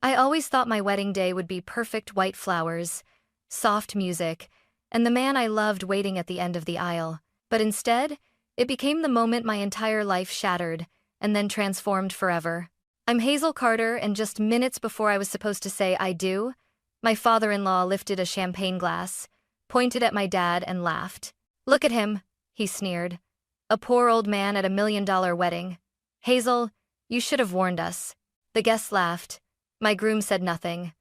I always thought my wedding day would be perfect white flowers, soft music, and the man I loved waiting at the end of the aisle. But instead, it became the moment my entire life shattered, and then transformed forever. I'm Hazel Carter, and just minutes before I was supposed to say I do, my father-in-law lifted a champagne glass, pointed at my dad, and laughed. "Look at him," he sneered. "A poor old man at $1 million wedding. Hazel, you should have warned us." The guests laughed. My groom said nothing.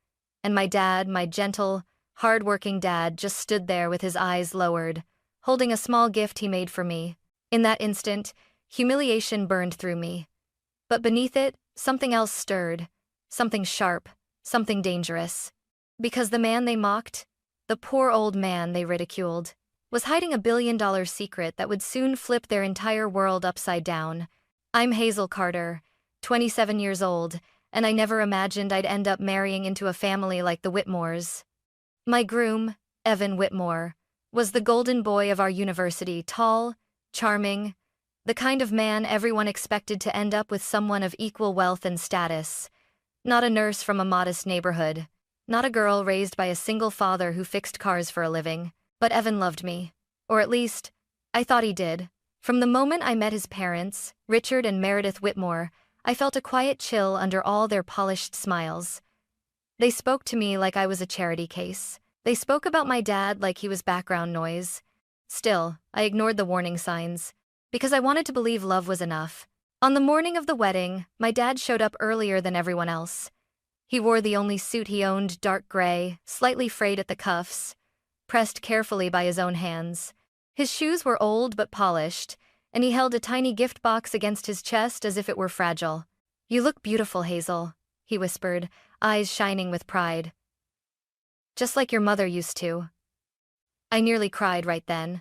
And my dad, my gentle, hard-working dad, just stood there with his eyes lowered, holding a small gift he made for me. In that instant, humiliation burned through me. But beneath it, something else stirred. Something sharp, something dangerous. Because the man they mocked, the poor old man they ridiculed, was hiding $1 billion secret that would soon flip their entire world upside down. I'm Hazel Carter, 27 years old, and I never imagined I'd end up marrying into a family like the Whitmores. My groom, Evan Whitmore, was the golden boy of our university, tall, charming, the kind of man everyone expected to end up with someone of equal wealth and status. Not a nurse from a modest neighborhood, not a girl raised by a single father who fixed cars for a living. But Evan loved me. Or at least, I thought he did. From the moment I met his parents, Richard and Meredith Whitmore, I felt a quiet chill under all their polished smiles. They spoke to me like I was a charity case. They spoke about my dad like he was background noise. Still, I ignored the warning signs, because I wanted to believe love was enough. On the morning of the wedding, my dad showed up earlier than everyone else. He wore the only suit he owned, dark gray, slightly frayed at the cuffs, pressed carefully by his own hands. His shoes were old but polished, and he held a tiny gift box against his chest as if it were fragile. "You look beautiful, Hazel," he whispered, eyes shining with pride. "Just like your mother used to." I nearly cried right then.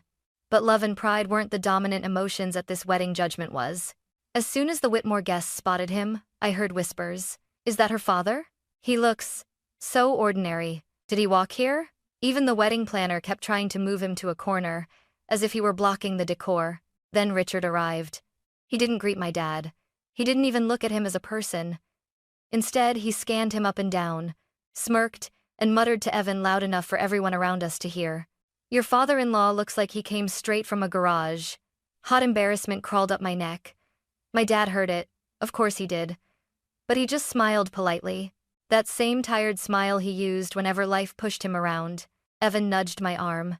But love and pride weren't the dominant emotions at this wedding. Judgment was. As soon as the Whitmore guests spotted him, I heard whispers. "Is that her father? He looks so ordinary. Did he walk here?" Even the wedding planner kept trying to move him to a corner, as if he were blocking the decor. Then Richard arrived. He didn't greet my dad. He didn't even look at him as a person. Instead, he scanned him up and down, smirked, and muttered to Evan loud enough for everyone around us to hear. "Your father-in-law looks like he came straight from a garage." Hot embarrassment crawled up my neck. My dad heard it. Of course he did. But he just smiled politely. That same tired smile he used whenever life pushed him around. Evan nudged my arm.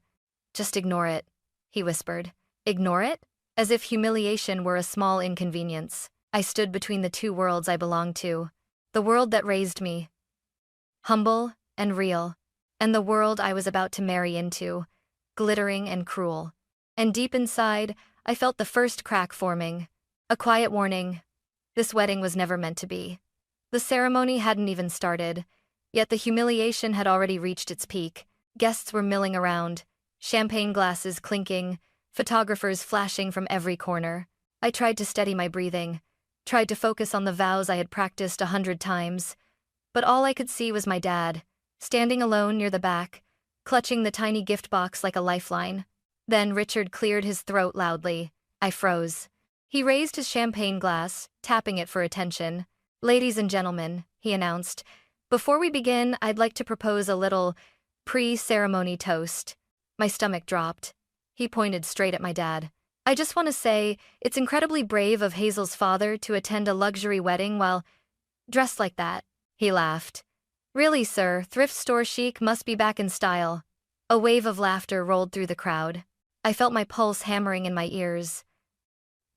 "Just ignore it," he whispered. Ignore it? As if humiliation were a small inconvenience. I stood between the two worlds I belonged to. The world that raised me, humble and real, and the world I was about to marry into, glittering and cruel. And deep inside, I felt the first crack forming. A quiet warning. This wedding was never meant to be. The ceremony hadn't even started, yet the humiliation had already reached its peak. Guests were milling around, champagne glasses clinking, photographers flashing from every corner. I tried to steady my breathing, tried to focus on the vows I had practiced 100 times. But all I could see was my dad, standing alone near the back, clutching the tiny gift box like a lifeline. Then Richard cleared his throat loudly. I froze. He raised his champagne glass, tapping it for attention. "Ladies and gentlemen," he announced, "before we begin, I'd like to propose a little pre-ceremony toast." My stomach dropped. He pointed straight at my dad. "I just want to say, it's incredibly brave of Hazel's father to attend a luxury wedding while dressed like that." He laughed. "Really, sir, thrift store chic must be back in style." A wave of laughter rolled through the crowd. I felt my pulse hammering in my ears.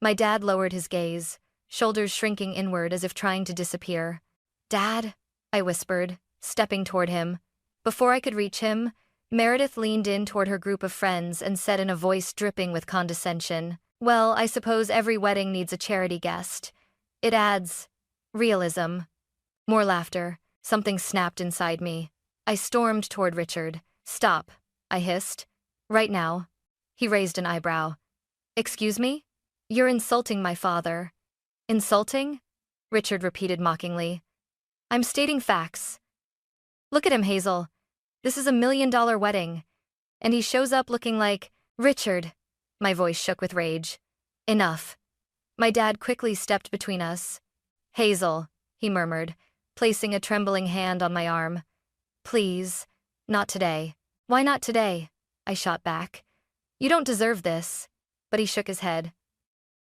My dad lowered his gaze, shoulders shrinking inward as if trying to disappear. "Dad?" I whispered, stepping toward him. Before I could reach him, Meredith leaned in toward her group of friends and said in a voice dripping with condescension, "Well, I suppose every wedding needs a charity guest. It adds realism." More laughter. Something snapped inside me. I stormed toward Richard. "Stop," I hissed. "Right now." He raised an eyebrow. "Excuse me? You're insulting my father." "Insulting?" Richard repeated mockingly. "I'm stating facts. Look at him, Hazel. This is $1 million wedding. And he shows up looking like Richard." My voice shook with rage. "Enough." My dad quickly stepped between us. "Hazel," he murmured, placing a trembling hand on my arm. Please, not today. Why not today? I shot back. You don't deserve this. But he shook his head.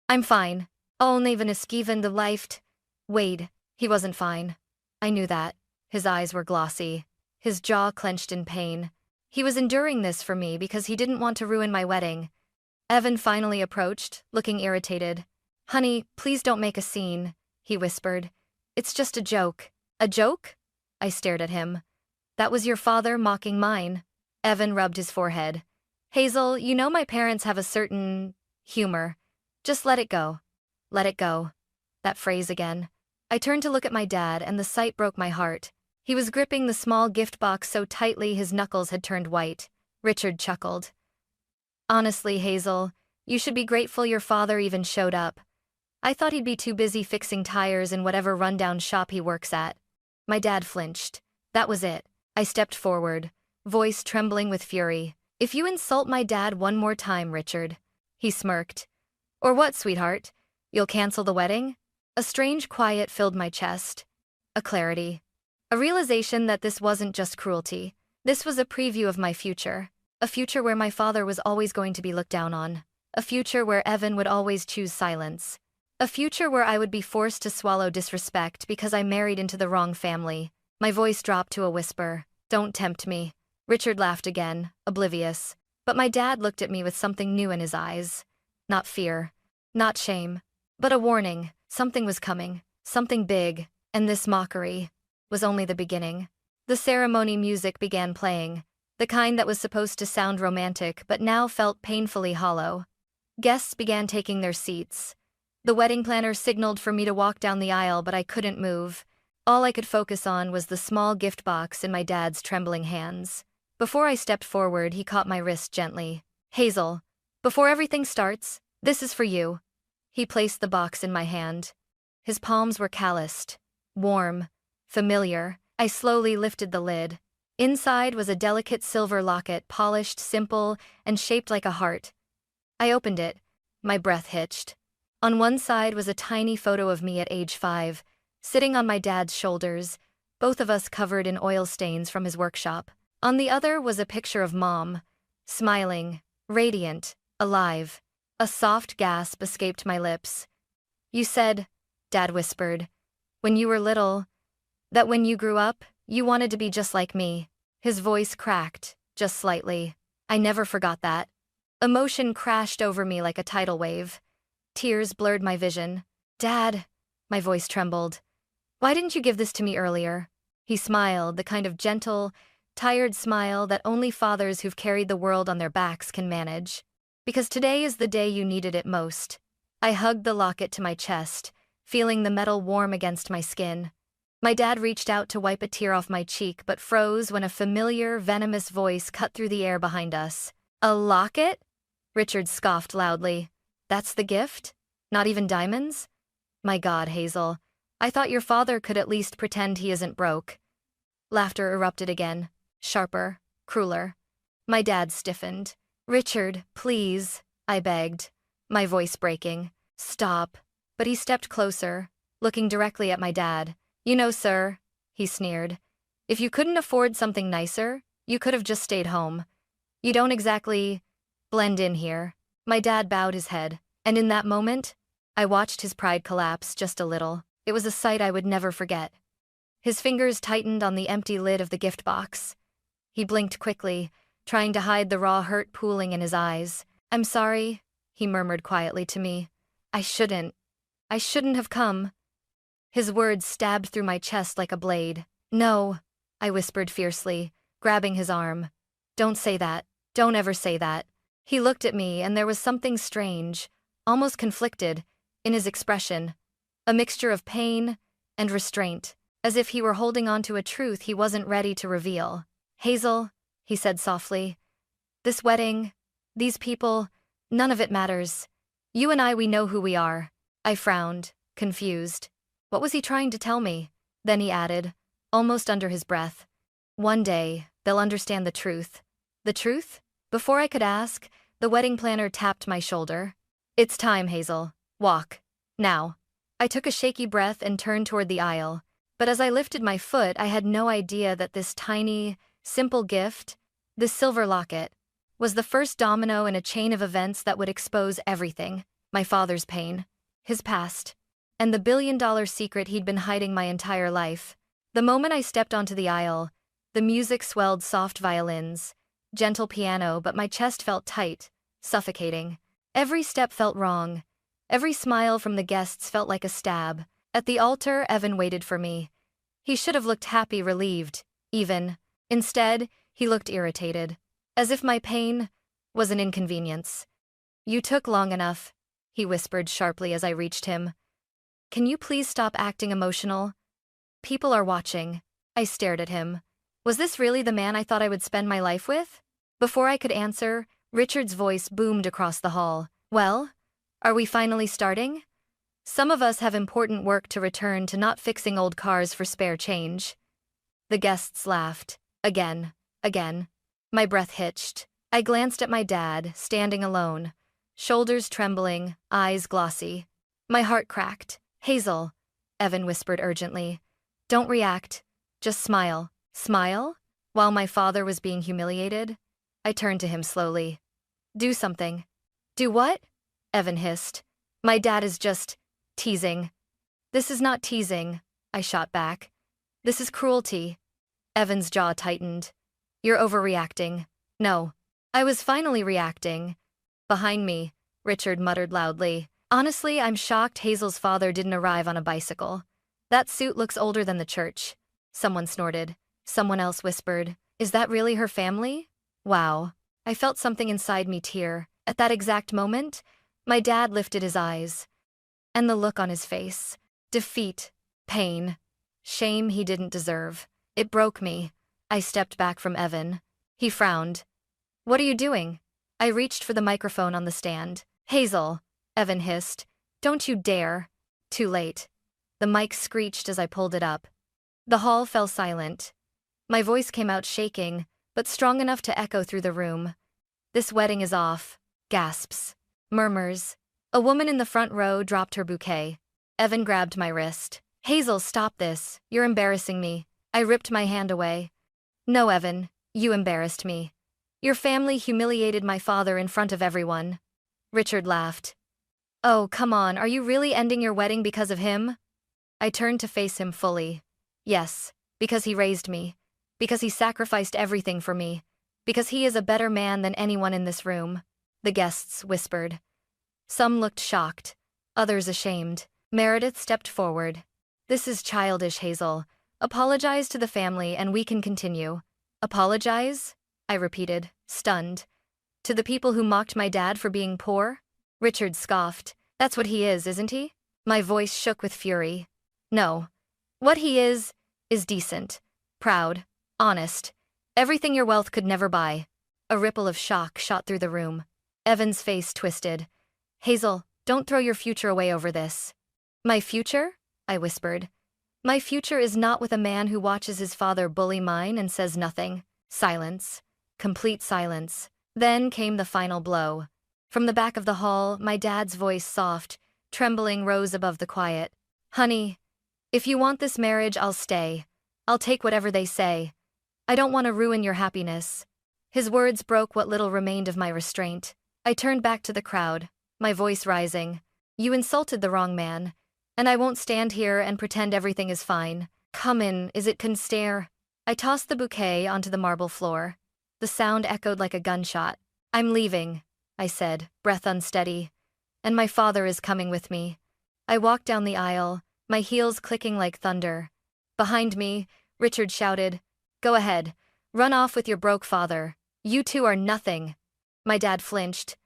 I'm fine. Only even given the life. Wade, he wasn't fine. I knew that. His eyes were glossy. His jaw clenched in pain. He was enduring this for me because he didn't want to ruin my wedding. Evan finally approached, looking irritated. Honey, please don't make a scene, he whispered. It's just a joke. A joke? I stared at him. That was your father mocking mine. Evan rubbed his forehead. Hazel, you know my parents have a certain humor. Just let it go. Let it go. That phrase again. I turned to look at my dad and the sight broke my heart. He was gripping the small gift box so tightly his knuckles had turned white. Richard chuckled. Honestly, Hazel, you should be grateful your father even showed up. I thought he'd be too busy fixing tires in whatever rundown shop he works at. My dad flinched. That was it. I stepped forward, voice trembling with fury. If you insult my dad one more time, Richard. He smirked. Or what, sweetheart? You'll cancel the wedding? A strange quiet filled my chest. A clarity. A realization that this wasn't just cruelty. This was a preview of my future. A future where my father was always going to be looked down on. A future where Evan would always choose silence. A future where I would be forced to swallow disrespect because I married into the wrong family. My voice dropped to a whisper. Don't tempt me. Richard laughed again, oblivious. But my dad looked at me with something new in his eyes. Not fear. Not shame. But a warning. Something was coming. Something big. And this mockery was only the beginning. The ceremony music began playing. The kind that was supposed to sound romantic but now felt painfully hollow. Guests began taking their seats. The wedding planner signaled for me to walk down the aisle, but I couldn't move. All I could focus on was the small gift box in my dad's trembling hands. Before I stepped forward, he caught my wrist gently. Hazel, before everything starts, this is for you. He placed the box in my hand. His palms were calloused, warm, familiar. I slowly lifted the lid. Inside was a delicate silver locket, polished, simple, and shaped like a heart. I opened it. My breath hitched. On one side was a tiny photo of me at age 5, sitting on my dad's shoulders, both of us covered in oil stains from his workshop. On the other was a picture of Mom, smiling, radiant, alive. A soft gasp escaped my lips. You said, Dad whispered, when you were little, that when you grew up, you wanted to be just like me. His voice cracked, just slightly. I never forgot that. Emotion crashed over me like a tidal wave. Tears blurred my vision. Dad, my voice trembled. Why didn't you give this to me earlier? He smiled, the kind of gentle, tired smile that only fathers who've carried the world on their backs can manage. Because today is the day you needed it most. I hugged the locket to my chest, feeling the metal warm against my skin. My dad reached out to wipe a tear off my cheek but froze when a familiar, venomous voice cut through the air behind us. A locket? Richard scoffed loudly. That's the gift? Not even diamonds? My God, Hazel. I thought your father could at least pretend he isn't broke. Laughter erupted again, sharper, crueler. My dad stiffened. Richard, please, I begged, my voice breaking. Stop. But he stepped closer, looking directly at my dad. You know, sir, he sneered. If you couldn't afford something nicer, you could have just stayed home. You don't exactly blend in here. My dad bowed his head, and in that moment, I watched his pride collapse just a little. It was a sight I would never forget. His fingers tightened on the empty lid of the gift box. He blinked quickly, trying to hide the raw hurt pooling in his eyes. I'm sorry, he murmured quietly to me. I shouldn't have come. His words stabbed through my chest like a blade. No, I whispered fiercely, grabbing his arm. Don't say that. Don't ever say that. He looked at me and there was something strange, almost conflicted, in his expression. A mixture of pain and restraint, as if he were holding on to a truth he wasn't ready to reveal. Hazel, he said softly, this wedding, these people, none of it matters. You and I, we know who we are. I frowned, confused. What was he trying to tell me? Then he added, almost under his breath. One day, they'll understand the truth. The truth? Before I could ask, the wedding planner tapped my shoulder. It's time, Hazel. Walk. Now. I took a shaky breath and turned toward the aisle. But as I lifted my foot, I had no idea that this tiny, simple gift, this silver locket, was the first domino in a chain of events that would expose everything: my father's pain, his past, and the billion-dollar secret he'd been hiding my entire life. The moment I stepped onto the aisle, the music swelled: soft violins, gentle piano, but my chest felt tight, suffocating. Every step felt wrong. Every smile from the guests felt like a stab. At the altar, Evan waited for me. He should have looked happy, relieved, even. Instead, he looked irritated, as if my pain was an inconvenience. "You took long enough," he whispered sharply as I reached him. "Can you please stop acting emotional? People are watching." I stared at him. Was this really the man I thought I would spend my life with? Before I could answer, Richard's voice boomed across the hall. "Well, are we finally starting? Some of us have important work to return to, not fixing old cars for spare change." The guests laughed. Again. My breath hitched. I glanced at my dad, standing alone, shoulders trembling, eyes glossy. My heart cracked. "Hazel," Evan whispered urgently, "don't react. Just smile." Smile? While my father was being humiliated? I turned to him slowly. "Do something." "Do what?" Evan hissed. "My dad is just teasing." "This is not teasing," I shot back. "This is cruelty." Evan's jaw tightened. "You're overreacting." "No." I was finally reacting. Behind me, Richard muttered loudly. "Honestly, I'm shocked Hazel's father didn't arrive on a bicycle. That suit looks older than the church." Someone snorted. Someone else whispered, "Is that really her family?" Wow. I felt something inside me tear. At that exact moment, my dad lifted his eyes. And the look on his face. Defeat. Pain. Shame he didn't deserve. It broke me. I stepped back from Evan. He frowned. "What are you doing?" I reached for the microphone on the stand. "Hazel," Evan hissed, "don't you dare." Too late. The mic screeched as I pulled it up. The hall fell silent. My voice came out shaking, but strong enough to echo through the room. "This wedding is off." Gasps. Murmurs. A woman in the front row dropped her bouquet. Evan grabbed my wrist. "Hazel, stop this. You're embarrassing me." I ripped my hand away. "No, Evan, you embarrassed me. Your family humiliated my father in front of everyone." Richard laughed. "Oh, come on, are you really ending your wedding because of him?" I turned to face him fully. "Yes, because he raised me. Because he sacrificed everything for me. Because he is a better man than anyone in this room." The guests whispered. Some looked shocked, others ashamed. Meredith stepped forward. "This is childish, Hazel. Apologize to the family and we can continue." "Apologize?" I repeated, stunned. "To the people who mocked my dad for being poor?" Richard scoffed. "That's what he is, isn't he?" My voice shook with fury. "No. What he is decent, proud, honest. Everything your wealth could never buy." A ripple of shock shot through the room. Evan's face twisted. "Hazel, don't throw your future away over this." "My future?" I whispered. "My future is not with a man who watches his father bully mine and says nothing." Silence. Complete silence. Then came the final blow. From the back of the hall, my dad's voice, soft, trembling, rose above the quiet. "Honey, if you want this marriage, I'll stay. I'll take whatever they say. I don't want to ruin your happiness." His words broke what little remained of my restraint. I turned back to the crowd, my voice rising. "You insulted the wrong man, and I won't stand here and pretend everything is fine. Come in, is it can stare?" I tossed the bouquet onto the marble floor. The sound echoed like a gunshot. "I'm leaving," I said, breath unsteady. "And my father is coming with me." I walked down the aisle, my heels clicking like thunder. Behind me, Richard shouted, "Go ahead. Run off with your broke father. You two are nothing." My dad flinched.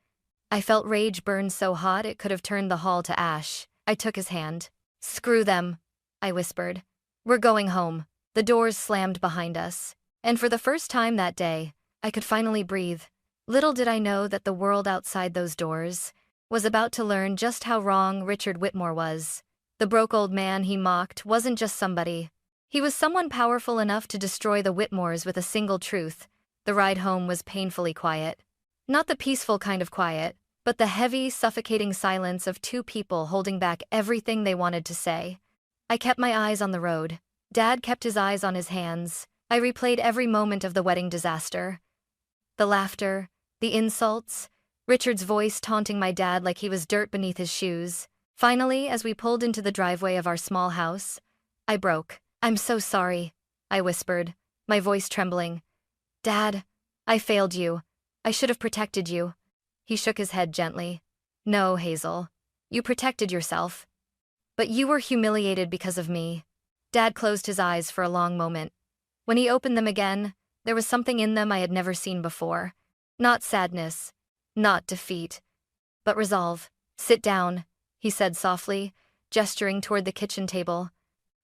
I felt rage burn so hot it could have turned the hall to ash. I took his hand. "Screw them," I whispered. "We're going home." The doors slammed behind us. And for the first time that day, I could finally breathe. Little did I know that the world outside those doors was about to learn just how wrong Richard Whitmore was. The broke old man he mocked wasn't just somebody. He was someone powerful enough to destroy the Whitmores with a single truth. The ride home was painfully quiet. Not the peaceful kind of quiet, but the heavy, suffocating silence of two people holding back everything they wanted to say. I kept my eyes on the road. Dad kept his eyes on his hands. I replayed every moment of the wedding disaster. The laughter, the insults, Richard's voice taunting my dad like he was dirt beneath his shoes. Finally, as we pulled into the driveway of our small house, I broke. "I'm so sorry," I whispered, my voice trembling. "Dad, I failed you. I should have protected you." He shook his head gently. "No, Hazel. You protected yourself. But you were humiliated because of me." Dad closed his eyes for a long moment. When he opened them again, there was something in them I had never seen before. Not sadness, not defeat, but resolve. "Sit down," he said softly, gesturing toward the kitchen table.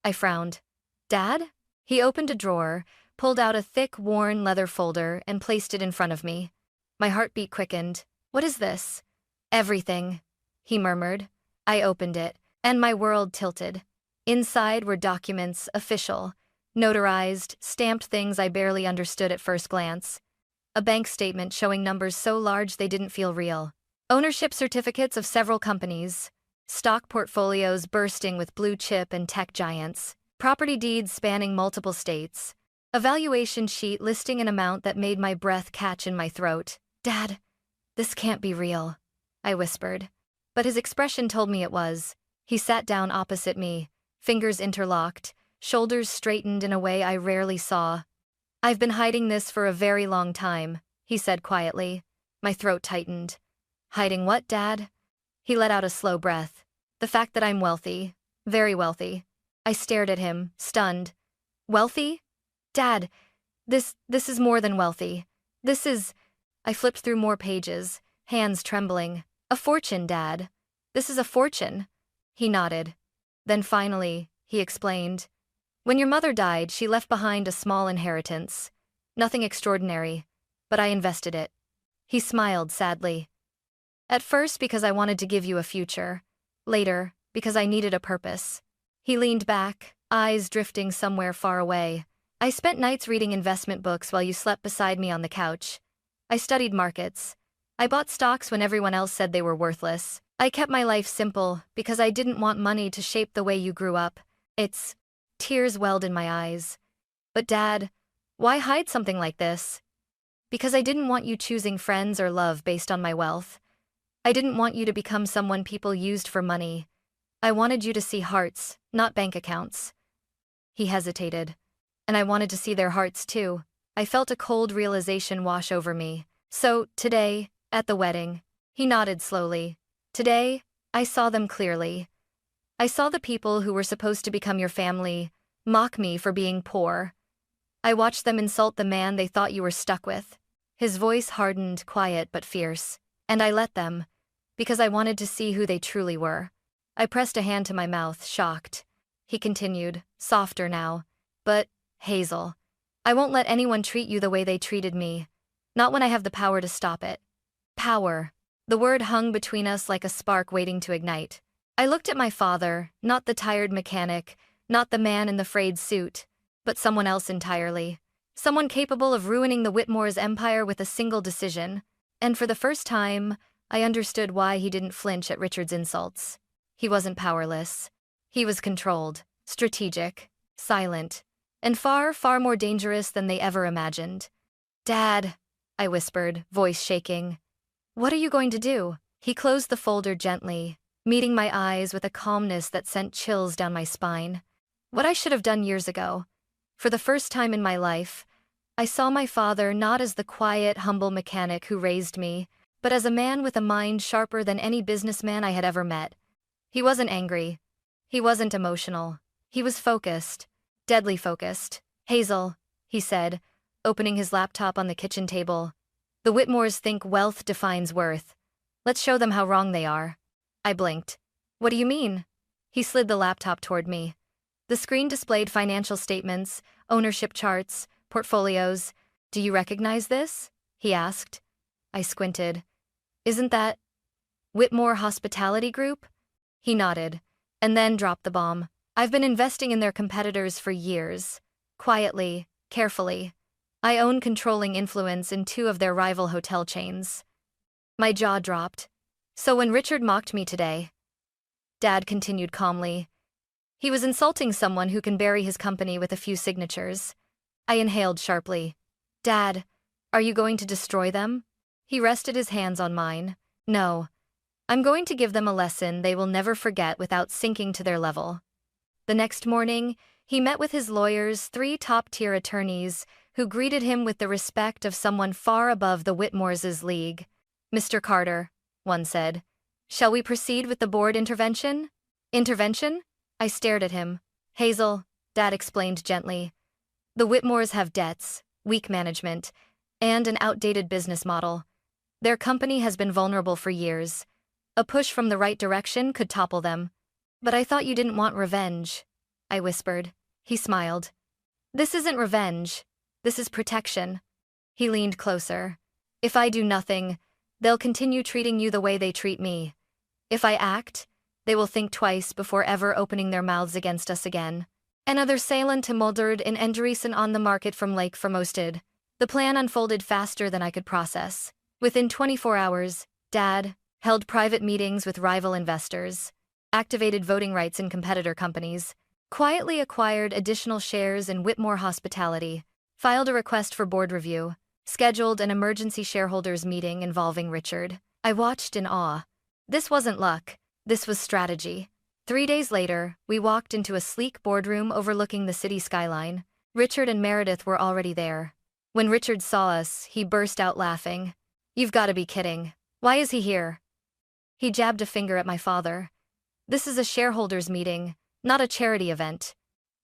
I frowned. "Dad?" He opened a drawer, pulled out a thick, worn leather folder, and placed it in front of me. My heartbeat quickened. "What is this?" "Everything," he murmured. I opened it, and my world tilted. Inside were documents, official, notarized, stamped things I barely understood at first glance. A bank statement showing numbers so large they didn't feel real. Ownership certificates of several companies. Stock portfolios bursting with blue chip and tech giants. Property deeds spanning multiple states. A valuation sheet listing an amount that made my breath catch in my throat. "Dad, this can't be real," I whispered. But his expression told me it was. He sat down opposite me, fingers interlocked, shoulders straightened in a way I rarely saw. "I've been hiding this for a very long time," he said quietly. My throat tightened. "Hiding what, Dad?" He let out a slow breath. "The fact that I'm wealthy. Very wealthy." I stared at him, stunned. "Wealthy? Dad, this is more than wealthy. This is..." I flipped through more pages, hands trembling. "A fortune, Dad. This is a fortune." He nodded. Then finally, he explained. "When your mother died, she left behind a small inheritance. Nothing extraordinary, but I invested it." He smiled sadly. "At first because I wanted to give you a future. Later, because I needed a purpose." He leaned back, eyes drifting somewhere far away. "I spent nights reading investment books while you slept beside me on the couch. I studied markets. I bought stocks when everyone else said they were worthless. I kept my life simple because I didn't want money to shape the way you grew up." It's... Tears welled in my eyes. "But Dad, why hide something like this?" "Because I didn't want you choosing friends or love based on my wealth. I didn't want you to become someone people used for money. I wanted you to see hearts, not bank accounts." He hesitated. "And I wanted to see their hearts too." I felt a cold realization wash over me. "So, today, at the wedding," he nodded slowly. "Today, I saw them clearly. I saw the people who were supposed to become your family mock me for being poor. I watched them insult the man they thought you were stuck with." His voice hardened, quiet but fierce. "And I let them, because I wanted to see who they truly were." I pressed a hand to my mouth, shocked. He continued, softer now. "But, Hazel, I won't let anyone treat you the way they treated me. Not when I have the power to stop it." Power. The word hung between us like a spark waiting to ignite. I looked at my father, not the tired mechanic, not the man in the frayed suit, but someone else entirely. Someone capable of ruining the Whitmore's empire with a single decision. And for the first time, I understood why he didn't flinch at Richard's insults. He wasn't powerless. He was controlled, strategic, silent, and far, far more dangerous than they ever imagined. "Dad," I whispered, voice shaking. "What are you going to do?" He closed the folder gently, meeting my eyes with a calmness that sent chills down my spine. What I should have done years ago. For the first time in my life, I saw my father not as the quiet, humble mechanic who raised me, but as a man with a mind sharper than any businessman I had ever met. He wasn't angry. He wasn't emotional. He was focused. Deadly focused. "Hazel," he said, opening his laptop on the kitchen table. "The Whitmores think wealth defines worth. Let's show them how wrong they are." I blinked. "What do you mean?" He slid the laptop toward me. The screen displayed financial statements, ownership charts, portfolios. "Do you recognize this?" he asked. I squinted. "Isn't that Whitmore Hospitality Group?" He nodded, and then dropped the bomb. "I've been investing in their competitors for years. Quietly, carefully. I own controlling influence in 2 of their rival hotel chains." My jaw dropped. "So when Richard mocked me today," Dad continued calmly, He was insulting someone who can bury his company with a few signatures. I inhaled sharply. Dad, are you going to destroy them? He rested his hands on mine. No. I'm going to give them a lesson they will never forget without sinking to their level. The next morning, he met with his lawyers, 3 top-tier attorneys, who greeted him with the respect of someone far above the Whitmores' league. Mr. Carter, one said, shall we proceed with the board intervention? Intervention? I stared at him. Hazel, Dad explained gently. The Whitmores have debts, weak management, and an outdated business model. Their company has been vulnerable for years. A push from the right direction could topple them. But I thought you didn't want revenge, I whispered. He smiled. This isn't revenge. This is protection. He leaned closer. If I do nothing, they'll continue treating you the way they treat me. If I act, they will think twice before ever opening their mouths against us again. Another Salen Timolderd in Endresen on the market from Lake Formosted. The plan unfolded faster than I could process. Within 24 hours, Dad held private meetings with rival investors, activated voting rights in competitor companies, quietly acquired additional shares in Whitmore Hospitality, filed a request for board review, scheduled an emergency shareholders meeting involving Richard. I watched in awe. This wasn't luck. This was strategy. 3 days later, we walked into a sleek boardroom overlooking the city skyline. Richard and Meredith were already there. When Richard saw us, he burst out laughing. You've got to be kidding. Why is he here? He jabbed a finger at my father. This is a shareholders meeting, not a charity event.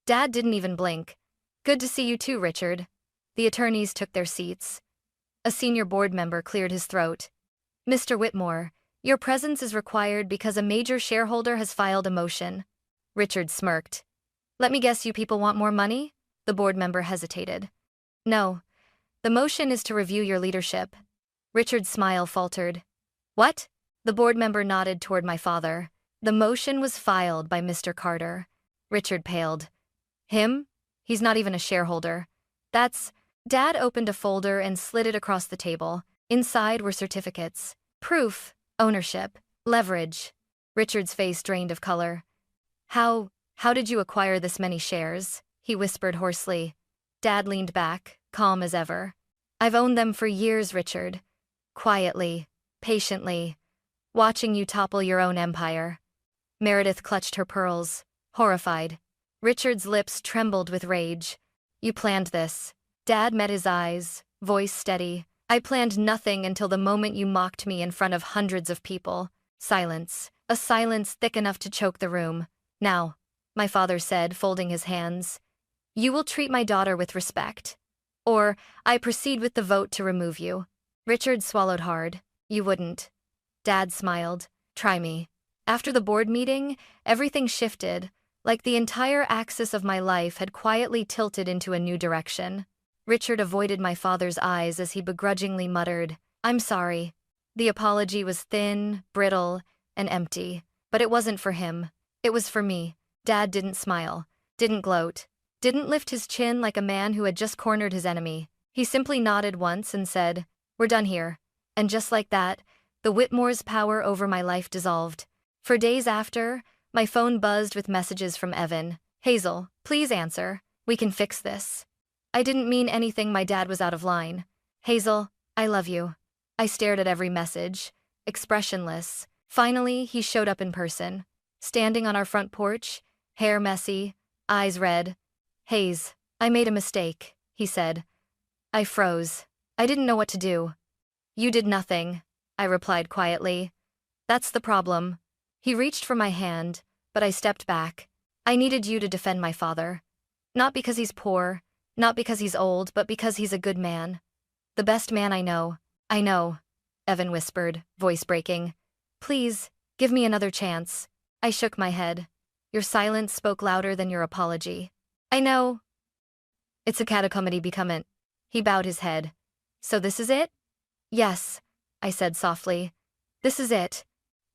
Dad didn't even blink. Good to see you too, Richard. The attorneys took their seats. A senior board member cleared his throat. Mr. Whitmore, your presence is required because a major shareholder has filed a motion. Richard smirked. Let me guess you people want more money? The board member hesitated. No. The motion is to review your leadership. Richard's smile faltered. What? The board member nodded toward my father. The motion was filed by Mr. Carter. Richard paled. Him? He's not even a shareholder. Dad opened a folder and slid it across the table. Inside were certificates. Proof. Ownership. Leverage. Richard's face drained of color. How did you acquire this many shares? He whispered hoarsely. Dad leaned back, calm as ever. I've owned them for years, Richard. Quietly, patiently, watching you topple your own empire. Meredith clutched her pearls, horrified. Richard's lips trembled with rage. You planned this. Dad met his eyes, voice steady. I planned nothing until the moment you mocked me in front of hundreds of people. Silence. A silence thick enough to choke the room. Now, my father said, folding his hands, you will treat my daughter with respect. Or, I proceed with the vote to remove you. Richard swallowed hard. You wouldn't. Dad smiled. Try me. After the board meeting, everything shifted, like the entire axis of my life had quietly tilted into a new direction. Richard avoided my father's eyes as he begrudgingly muttered, I'm sorry. The apology was thin, brittle, and empty. But it wasn't for him. It was for me. Dad didn't smile, didn't gloat, didn't lift his chin like a man who had just cornered his enemy. He simply nodded once and said, We're done here. And just like that, the Whitmore's power over my life dissolved. For days after, my phone buzzed with messages from Evan. Hazel, please answer. We can fix this. I didn't mean anything. My dad was out of line. Hazel, I love you. I stared at every message, expressionless. Finally, he showed up in person. Standing on our front porch, hair messy, eyes red. Hayes, I made a mistake, he said. I froze. I didn't know what to do. You did nothing, I replied quietly. That's the problem. He reached for my hand, but I stepped back. I needed you to defend my father. Not because he's poor, not because he's old, but because he's a good man. The best man I know. I know, Evan whispered, voice breaking. Please, give me another chance. I shook my head. Your silence spoke louder than your apology. I know. It's a catacomedy becoming. He bowed his head. So this is it? Yes, I said softly. This is it.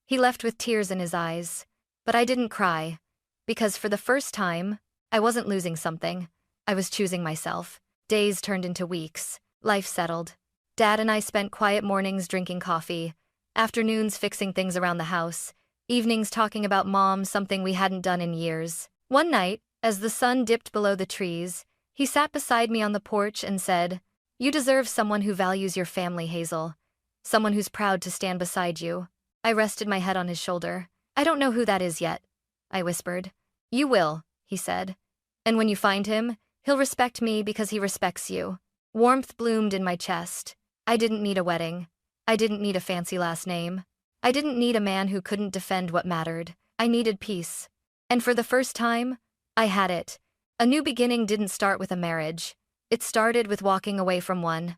He left with tears in his eyes. But I didn't cry. Because for the first time, I wasn't losing something. I was choosing myself. Days turned into weeks. Life settled. Dad and I spent quiet mornings drinking coffee, afternoons fixing things around the house, evenings talking about Mom, something we hadn't done in years. One night, as the sun dipped below the trees, he sat beside me on the porch and said, "You deserve someone who values your family, Hazel. Someone who's proud to stand beside you." I rested my head on his shoulder. "I don't know who that is yet," I whispered. "You will," he said. "And when you find him, he'll respect me because he respects you." Warmth bloomed in my chest. I didn't need a wedding. I didn't need a fancy last name. I didn't need a man who couldn't defend what mattered. I needed peace. And for the first time, I had it. A new beginning didn't start with a marriage. It started with walking away from one.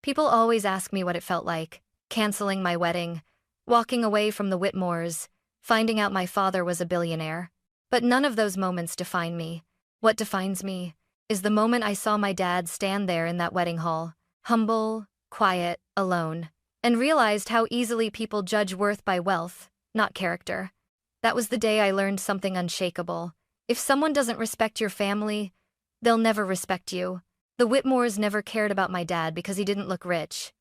People always ask me what it felt like, canceling my wedding, walking away from the Whitmores, finding out my father was a billionaire. But none of those moments define me. What defines me is the moment I saw my dad stand there in that wedding hall, humble, quiet, alone, and realized how easily people judge worth by wealth, not character. That was the day I learned something unshakable. If someone doesn't respect your family, they'll never respect you. The Whitmores never cared about my dad because he didn't look rich.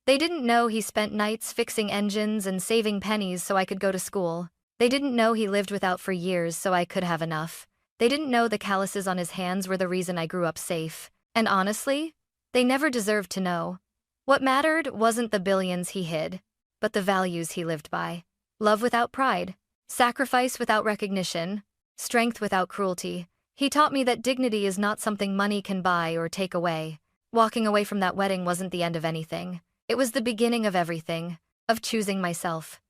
They didn't know he spent nights fixing engines and saving pennies so I could go to school. They didn't know he lived without for years so I could have enough. They didn't know the calluses on his hands were the reason I grew up safe. And honestly, they never deserved to know. What mattered wasn't the billions he hid, but the values he lived by. Love without pride, sacrifice without recognition, strength without cruelty. He taught me that dignity is not something money can buy or take away. Walking away from that wedding wasn't the end of anything. It was the beginning of everything, of choosing myself,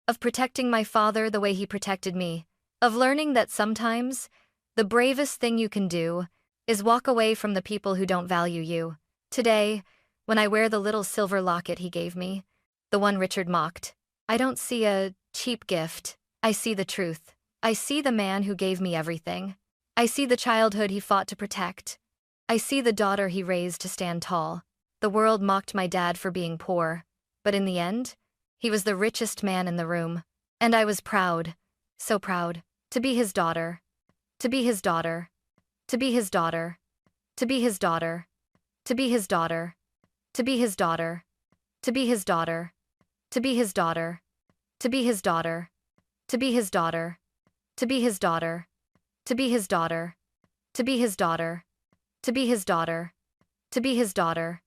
of protecting my father the way he protected me, of learning that sometimes the bravest thing you can do is walk away from the people who don't value you. Today, when I wear the little silver locket he gave me, the one Richard mocked, I don't see a cheap gift. I see the truth. I see the man who gave me everything. I see the childhood he fought to protect. I see the daughter he raised to stand tall. The world mocked my dad for being poor, but in the end, he was the richest man in the room. And I was proud, so proud, to be his daughter, to be his daughter, to be his daughter, to be his daughter, to be his daughter, to be his daughter, to be his daughter, to be his daughter, to be his daughter, to be his daughter, to be his daughter, to be his daughter, to be his daughter, to be his daughter, to be his daughter.